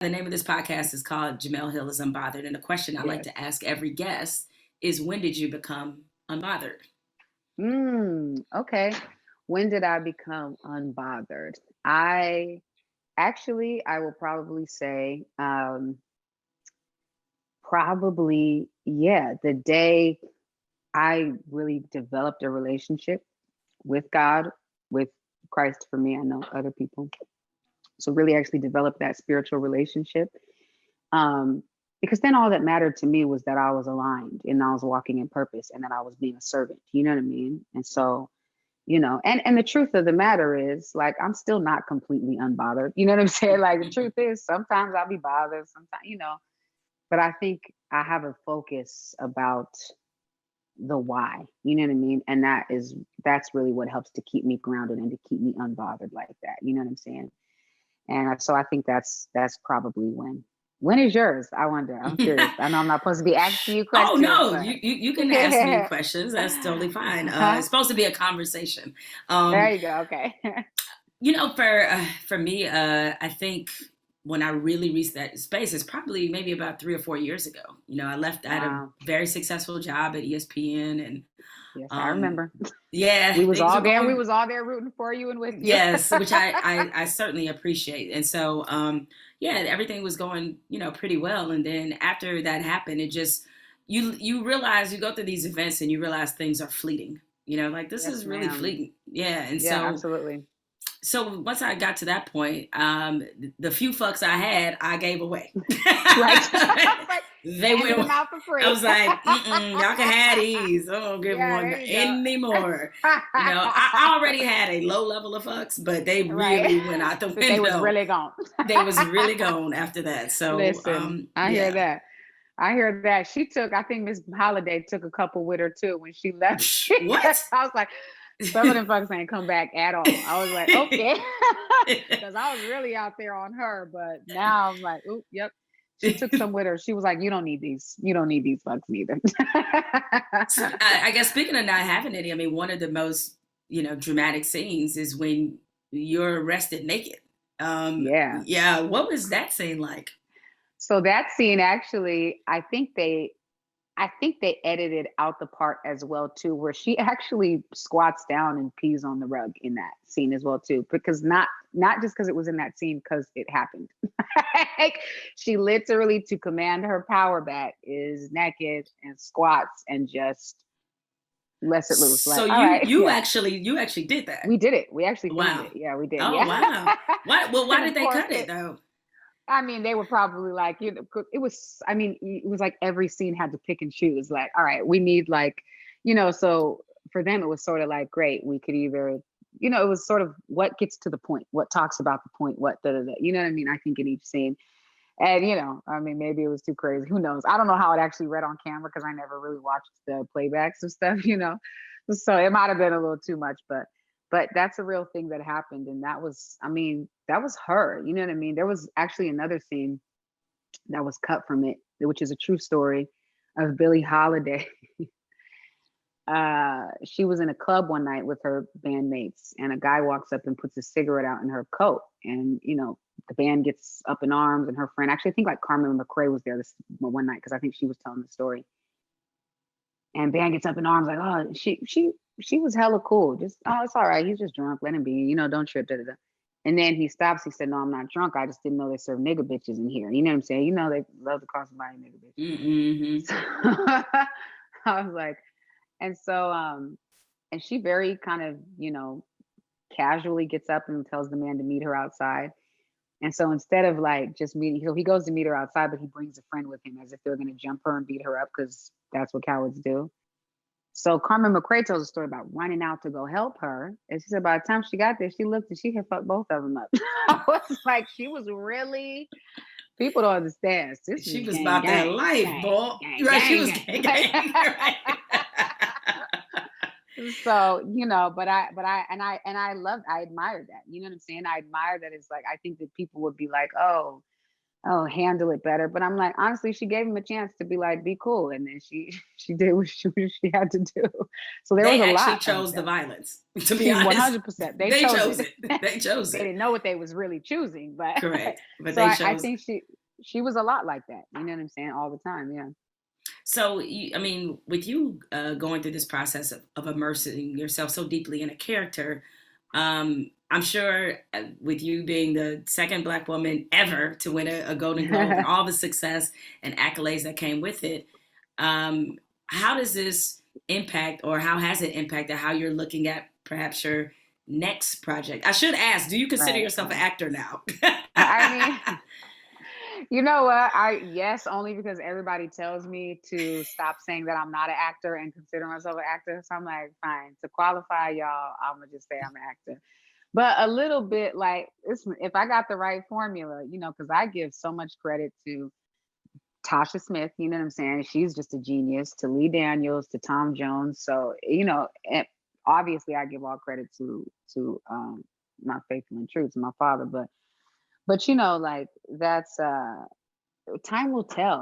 The name of this podcast is called Jemele Hill is Unbothered. And the question I like Yes. to ask every guest is, when did you become unbothered? Okay. When did I become unbothered? I I will probably say, probably, yeah, the day I really developed a relationship with God, with Christ for me. I know other people. So really actually developed that spiritual relationship. Um, because then all that mattered to me was that I was aligned and I was walking in purpose and that I was being a servant. You know what I mean? And so, and the truth of the matter is, like, I'm still not completely unbothered. You know what I'm saying? Like, the truth is, sometimes I'll be bothered, sometimes, but I think I have a focus about the why. You know what I mean? And that's really what helps to keep me grounded and to keep me unbothered like that. You know what I'm saying? And so I think that's probably when. When is yours? I wonder. I'm curious. I know I'm not supposed to be asking you Oh questions, no, but you can ask me questions. That's totally fine. It's supposed to be a conversation. there Um, you go. Okay. for me, I think when I really reached that space is probably maybe about 3 or 4 years ago. I left. I had a Wow. very successful job at ESPN, and Yes, I um, remember. yeah, We was things all were there. We going. was all there rooting for you and with you. Yes, which I certainly appreciate. And so, yeah, everything was going, pretty well. And then after that happened, it just, you realize, you go through these events and you realize things are fleeting, like this Yes, is really ma'am. fleeting. Yeah. And Yeah, so, absolutely. so once I got to that point, the few fucks I had, I gave away. Right. Like They handing went. them out for I free. was like, y'all can have these. I don't give Yeah, one there you go. anymore. I already had a low level of fucks, but they Right. really went out the But they was window. really gone. They was really gone after that. So, Listen, I hear yeah. that. I hear that. She took, I think Miss Holiday took a couple with her too when she left. What? I was like, some of them fucks ain't come back at all. I was like, okay. Because I was really out there on her. But now I'm like, oh, yep. She took some with her. She was like, you don't need these. You don't need these fucks either. I guess, speaking of not having any, I mean, one of the most, dramatic scenes is when you're arrested naked. Yeah. Yeah. What was that scene like? So that scene actually, I think they edited out the part as well too, where she actually squats down and pees on the rug in that scene as well too, because not just because it was in that scene, because it happened. Like, she literally, to command her power back, is naked and squats and just lets it loose. So Like, all you right, you yeah, actually you actually did that. we did it. We actually filmed Wow. it. Yeah, we did. Oh, Yeah, wow. Why? Well, why and did of they course cut it though? I mean, they were probably like, it was, I mean, it was like every scene had to pick and choose. Like, all right, we need like, so for them, it was sort of like, great, we could either, it was sort of what gets to the point, what talks about the point, what, da, da, da, you know what I mean? I think in each scene. And, I mean, maybe it was too crazy. Who knows? I don't know how it actually read on camera because I never really watched the playbacks and stuff. So it might have been a little too much, but that's a real thing that happened. And that was, I mean, that was her. You know what I mean? There was actually another scene that was cut from it, which is a true story of Billie Holiday. She was in a club one night with her bandmates, and a guy walks up and puts a cigarette out in her coat. And, the band gets up in arms, and her friend, actually, I think like Carmen McRae was there this one night because I think she was telling the story. And band gets up in arms, like, oh, she was hella cool. Just, oh, it's all right. He's just drunk. Let him be. Don't trip. Da, da, da. And then he stops. He said, no, I'm not drunk. I just didn't know they serve nigga bitches in here. You know what I'm saying? They love to call somebody nigga bitch. Mm-hmm. So I was like, and so, and she very kind of, casually gets up and tells the man to meet her outside. And so instead of like just meeting, so he goes to meet her outside, but he brings a friend with him as if they're going to jump her and beat her up because that's what cowards do. So Carmen McRae tells a story about running out to go help her. And she said by the time she got there, she looked and she had fucked both of them up. I was like, she was really, people don't understand. This She is was gang, about that gang, life, gang, boy. gang, Right? She gang, was gang. gang, gang. Right? So, but I admired that. You know what I'm saying? I admire that. It's like, I think that people would be like, oh, oh, handle it better. But I'm like, honestly, she gave him a chance to be like, be cool, and then she she did what she had to do. So there was They a actually lot of chose the that. violence, to be She honest. 100%. They They chose chose it. it. They chose They it. didn't know what they was really choosing, but Correct. But so they I chose. think she was a lot like that. You know what I'm saying? All the time. Yeah. So, I mean, with you going through this process of immersing yourself so deeply in a character, I'm sure with you being the second Black woman ever to win a Golden Globe and all the success and accolades that came with it, um, how does this impact, or how has it impacted how you're looking at perhaps your next project? I should ask, do you consider Right. yourself an Right. actor now? I mean, you know what? I yes, only because everybody tells me to stop saying that I'm not an actor and consider myself an actor. So I'm like, fine. To qualify y'all, I'm gonna just say I'm an actor. But a little bit like it's, if I got the right formula, because I give so much credit to Tasha Smith, you know what I'm saying? She's just a genius, to Lee Daniels, to Tom Jones. So, and obviously I give all credit to my faithful and true to my father, but like that's time will tell.